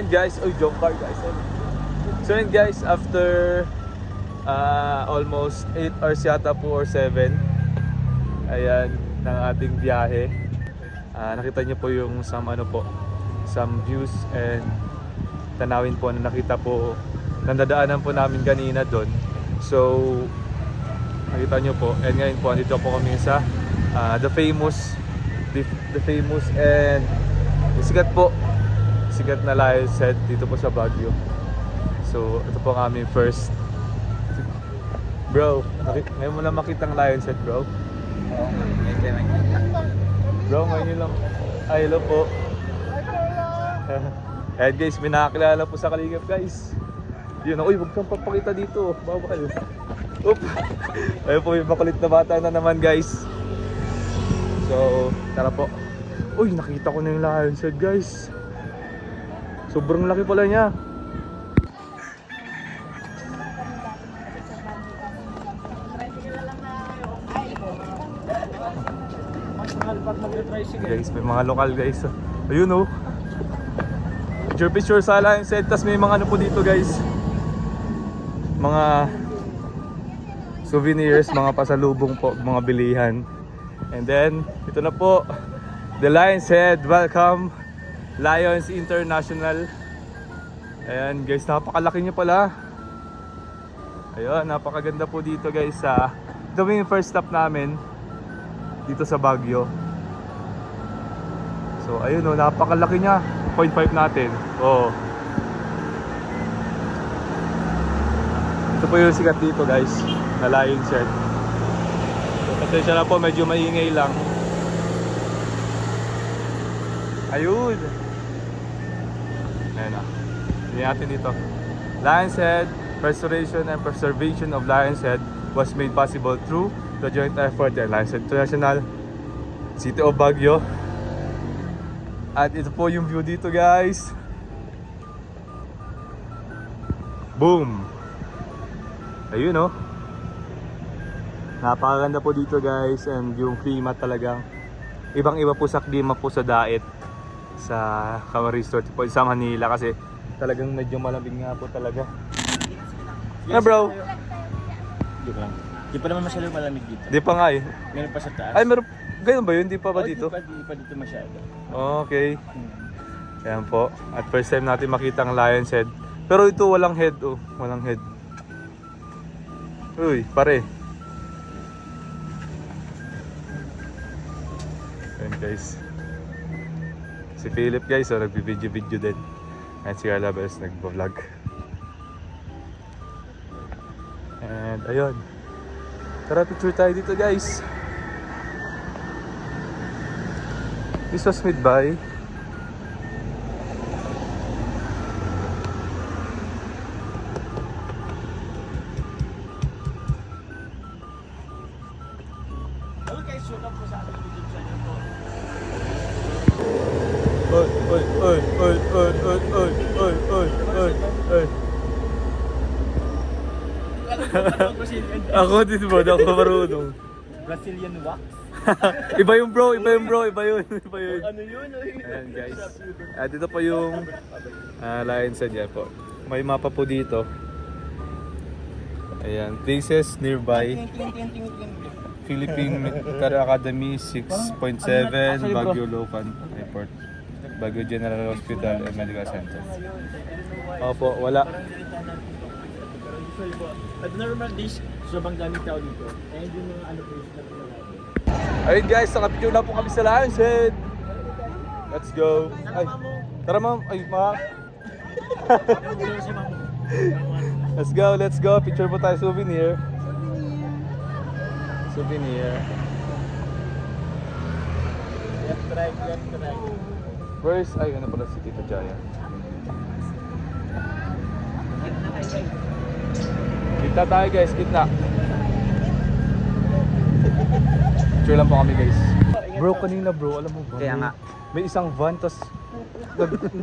yun guys, joke car guys. So yun guys, after almost 8 hours yata po or 7, ayan, ng ating biyahe. Nakita niyo po yung some views and tanawin po na nakita po, nandadaanan po namin kanina doon. So nakita niyo po, and ngayon po andito po kami sa the famous and sikat na Lion's Head dito po sa Baguio. So ito po ang aming first. Bro, ngayon mo lang makitang Lion's Head, bro. Bro, ngayon lang. Ay, hello po. And guys, may nakakilala po sa Kalingap guys. Yun, uy, huwag kang papakita dito. Bawal. Oop. Ayun po, yung makulit na bata na naman guys. So, tara po. Uy, nakita ko na yung Lion's Head guys. Sobrang laki pala niya. Guys, may mga lokal guys. Ayun oh. Picture sa Lion's Head. Tas may mga ano po dito guys. Mga souvenirs, mga pasalubong po, mga bilihan. And then, ito na po. The Lion's Head. Welcome Lions International. Ayan guys, napakalaki niya pala. Ayun, napakaganda po dito guys. Ito yung first stop namin dito sa Baguio. So ayun oh, napakalaki niya. 0.5 natin. Oh. Ito po yung sikat dito guys, na Lion's Head. So pasensya na po, medyo maingay lang. Ayun. Ayan na. Hindi natin dito. Lion's Head, restoration and preservation of Lion's Head was made possible through the joint effort ng Lion's Head International, City of Baguio. At ito po yung view dito guys. Boom. Ayun oh. Napakaganda po dito guys. And yung klima talagang ibang iba po sa klima po sa Daet, sa Camarines Resort po sa Manila, kasi talagang medyo malamig nga po talaga. Na bro? Di ba? Di pa naman masyado malamig dito. Di pa nga eh. Meron pa sa taas. Ay meron, ganun ba yun? Di pa ba dito? Di pa dito masyado. Okay. Ayan po. At first time natin makita ang Lion's Head. Pero ito walang head oh. Walang head. Uy, pare. Ayan guys. Si Philip guys, oh, nagbi-video din. And si Carla Bells nagbo-vlog. And ayun. Tara, picture tayo dito guys. This was made by Okay, shoot up po sa ating YouTube channel po. Ako din ba? Ako marunong. Brazilian wax? Iba yun bro, iba yun. Ano yun? Ayan guys. Dito po yung Lion's Head yan po. May mapa po dito. Ayan, places nearby. Philippine Military Academy 6.7, Baguio Locan Airport, Baguio General Hospital and Medical Center. Opo, wala. At normal days, sobrang daming tao dito. Eh, yun yung ano po yung Ayun guys, nakapicture na po kami sa Lion's Head. Let's go. Ay, tara ma'am. Ay, ma. Let's go. Picture po tayo, souvenir. left right. Where's, ay, ano pala si Tita Jaya? Kita tayo guys, kita. Picture lang po kami guys. Bro, kanina bro, alam mo ba? Kaya nga. May isang van, tas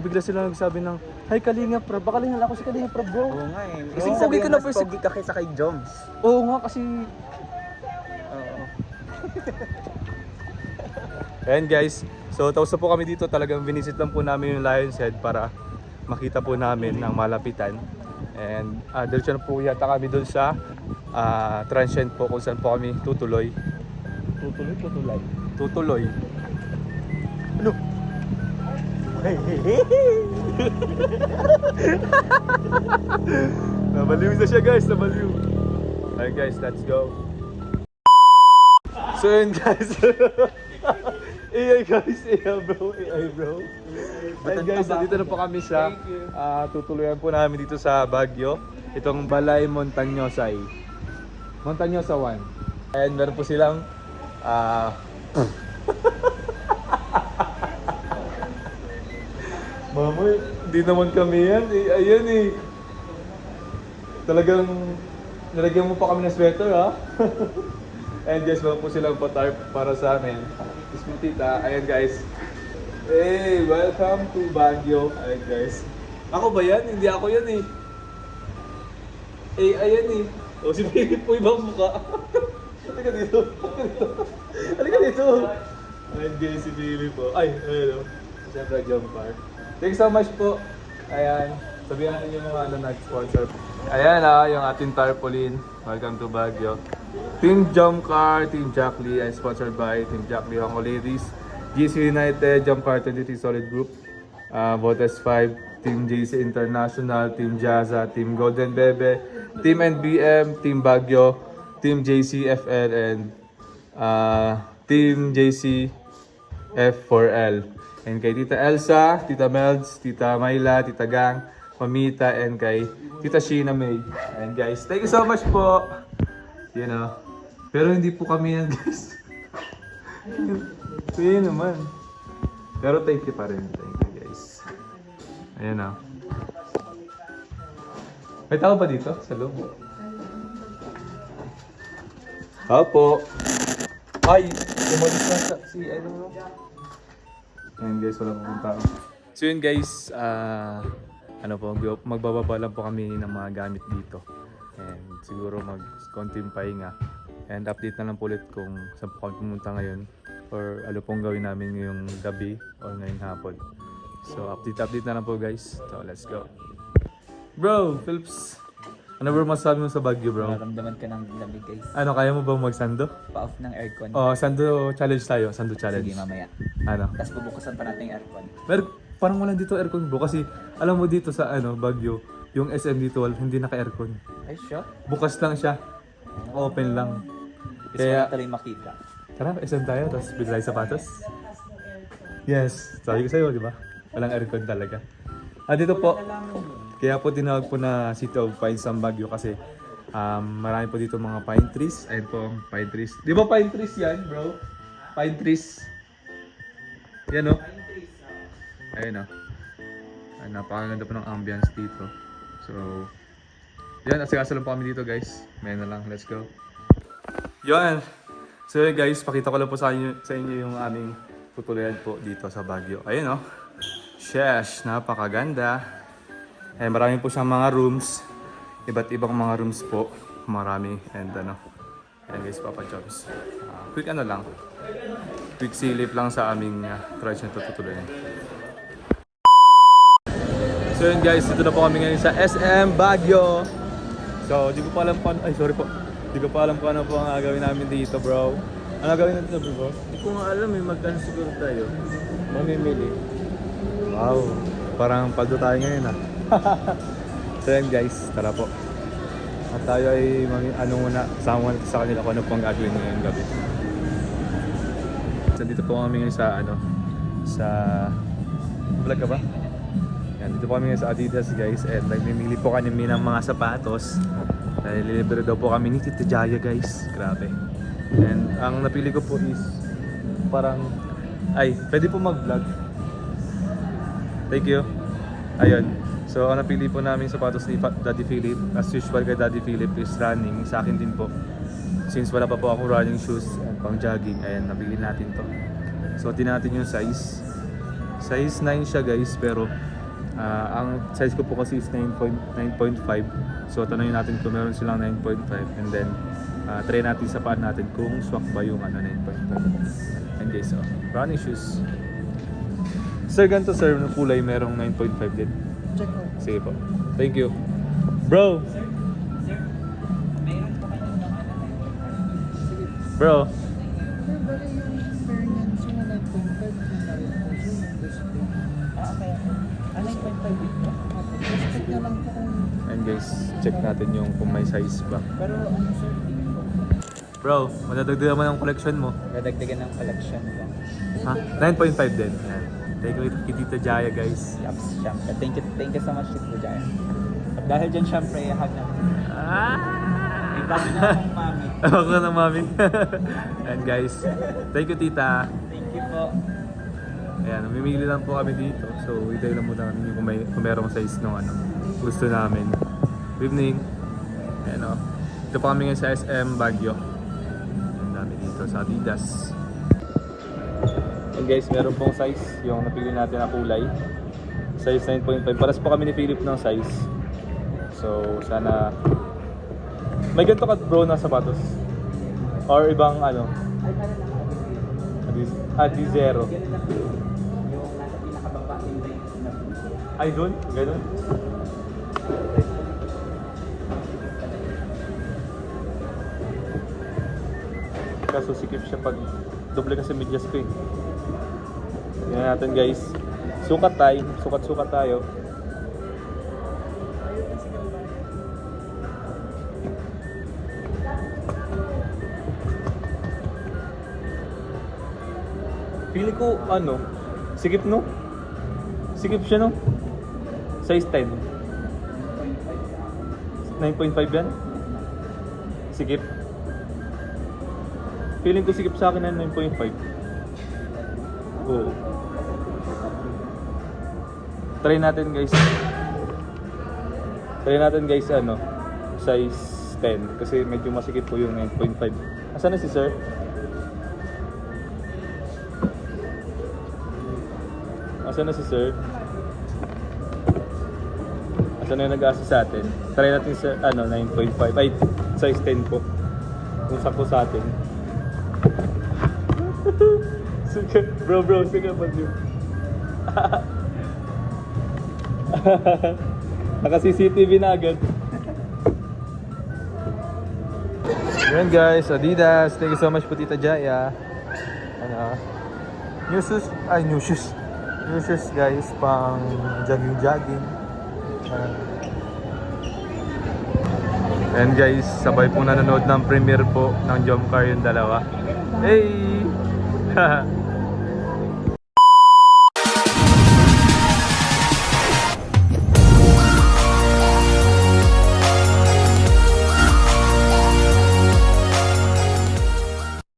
bigla sila nagsabi ng, "Hi Kalingap Prab." Baka lingal ako si Kalingap Prab bro. Oo nga eh. Kasi Kasi pogi sabi ka ko na na first- pogi ka kaysa kay Joms. Oo nga kasi. Oo. Ayan guys, so tapos na po kami dito. Talagang binisit lang po namin yung Lion's Head para makita po namin ng malapitan. And diretso na po yata kami doon sa transient po kung saan po kami tutuloy. Tutuloy. Ano? Nabaliw na siya guys, nabaliw. Alright guys, let's go. So yun guys. AI guys, AI bro, AI bro. Alright guys, dito na po kami sa tutuluyan po namin dito sa Baguio. Itong Balay Montanyosay. Montanyosa 1. And meron po silang Mama, hindi naman kami yan. Ayan eh. Talagang nilagyan mo pa kami ng sweater ha. And guys, meron po silang patarp para sa amin. Is mo tita. Ayan guys. Hey, welcome to Baguio. Ayan guys. Ako ba yan? Hindi ako yan eh. Ayan eh. O si Philip po ibang mukha. Halika dito. Halika dito. Ayan guys, si Philip po. Ay, ayun o. Siyempre, jump car. Thanks so much po. Ayan. Sabihan natin yung mga nag-sponsor. Ayan yung ating tarpaulin. Welcome to Baguio. Team Jump Car, Team Jack Lee, and sponsored by Team Jack Lee Hongo Ladies, GC United, Jump Car 23 Solid Group, Votes 5, Team JC International, Team Jazza, Team Golden Bebe, Team NBM, Team Baguio, Team JCFL, and Team JC F4L. And kay Tita Elsa, Tita Melds, Tita Myla, Tita Gang, Mamita, and kay Tita Sheena May. And guys, thank you so much po. You know. Pero hindi po kami yan guys. Yun naman. Pero thank you pa rin. Thank you guys. Ayan na. May tao ba dito sa loob? Opo. Ay, umalis na si ano. Ayan guys, wala pong tao. So yun guys, magbababa lang po kami ng mga gamit dito. And siguro konting pahinga. And update na lang po ulit kung saan po kami pumunta ngayon. Or ano pong gawin namin ngayong gabi or ngayong hapon. So update na lang po guys. So let's go. Bro, Philips. Ano ba masasabi mo sa Baguio bro? Nararamdaman ka ng lamig guys. Ano, kaya mo ba magsando? Pa-off ng aircon. Oh, sando challenge tayo. Sando challenge. Sige, mamaya. Ano? Tapos bubukasan pa natin yung aircon. Pero parang wala dito aircon bro kasi alam mo dito sa Baguio, yung SM dito hindi naka-aircon. Ay, sure? Bukas lang siya. Open lang. Gusto Kaya ko na tuloy makita. tara, SM tayo tapos bili tayo sapatos. Yes, sabi ko sa'yo, di ba? Walang aircon talaga. Dito po. Kaya po tinawag po na City of Pines ang Baguio kasi marami po dito mga pine trees. Ayun po, pine trees. Di ba pine trees yan, bro? Pine trees. Yan o. Ayun o. Napakaganda po ng ambience dito. So, yan. Asigasa lang po kami dito guys. May na lang. Let's go. Yan. So guys, pakita ko lang po sa inyo yung aming tutuluyan po dito sa Baguio. Ayun o. Sheesh, napakaganda. Eh, marami po siyang mga rooms. Iba't ibang mga rooms po. Marami. And ayan guys, Papa Jobs. Quick lang. Quick silip lang sa aming tradition na tutuloy. So yun guys, dito na po kami ngayon sa SM Baguio. So, di ko pa alam kung ay sorry po. Di ko pa alam kung ano po ang gagawin namin dito bro. Ano gagawin natin dito bro? Hindi ko nga alam magkano siguro tayo. Mamimili. Wow. Parang paldo tayo ngayon So yan guys, tara po. At tayo ay sama sa kanila kung ano pong gagawin ngayong gabi. So dito po kami ngayon sa vlog ka ba? Yan, dito po kami ngayon sa Adidas guys. And nagmimili po kami ng mga sapatos. Nililibre daw po kami ni Tita Jaya guys. Grabe. And ang napili ko po is parang pwede po mag-vlog. Thank you. Ayun. So, ang napili po namin sapatos ni Daddy Philip. As usual kay Daddy Philip is running. Sa akin din po. Since wala pa po akong running shoes and pang jogging, ayan, napili natin to. So, tingnan natin yung size. Size 9 siya guys, pero ang size ko po kasi is 9.5. So, tanongin natin kung meron silang 9.5. And then, try natin sa paan natin kung swak ba yung 9.5. And guys, so, running shoes. Sir, ganito sir, ng kulay merong 9.5 din. check ko. Sige po. Thank you. Bro! Bro! Sir, bali yung experience yung 9.5 na rin po sir, yung display. Okay. 9.5 dito? Just check na lang po kung And guys, check natin yung kung may size pa. Pero ano sir, Bro, madadagdagan mo ng collection mo. dadagdagan ng collection ko. Ha? 9.5 din. Yan. Thank you kay Tita Jaya guys. Yup, syempre. Thank you so much, Tito Jaya. At dahil dyan, syempre, hug na. May bago na akong mami. Ako na mami. And guys, thank you Tita. Thank you po. Ayan, mamimili lang po kami dito. So, hintay lang muna kami kung merong size nung ano, gusto namin. Good evening. Ayan o. Ito pa kami ngayon sa SM Baguio. Ang dami dito sa Adidas. And guys, meron pong size yung napili natin na kulay. Size 9.5. Paras po kami ni Philip ng size. So, sana... May ganito ka bro na sapatos? Or ibang ano? Ay, ano lang, Adi-zero. ganun lang. Yung nasa pinakababa yung range na Ay, doon? Ganun? Kaso sikip siya pag doble kasi medyas ko eh. Tingnan natin guys. Sukat tayo. Sukat-sukat tayo. Pili ko ano, sikip no? Sikip siya no? Size 10. 9.5 yan? Sikip. Feeling ko sikip sa akin na 9.5. Oo. Try natin guys. Try natin guys ano, size 10 kasi medyo masikip po yung 9.5. Asan na si sir? Asan na si sir? Asan na yung nag-assist sa atin? Try natin sa ano, 9.5. Ay, size 10 po. Kung sakto sa atin. Sige, bro, sige ba yun? Naka-CCTV na agad. Yan guys, Adidas. Thank you so much po Tita Jaya. Ano? New shoes. Ay, new shoes. New shoes guys, pang jogging. And guys, sabay pong nanonood ng premiere po ng Jomcar yung dalawa. Hey!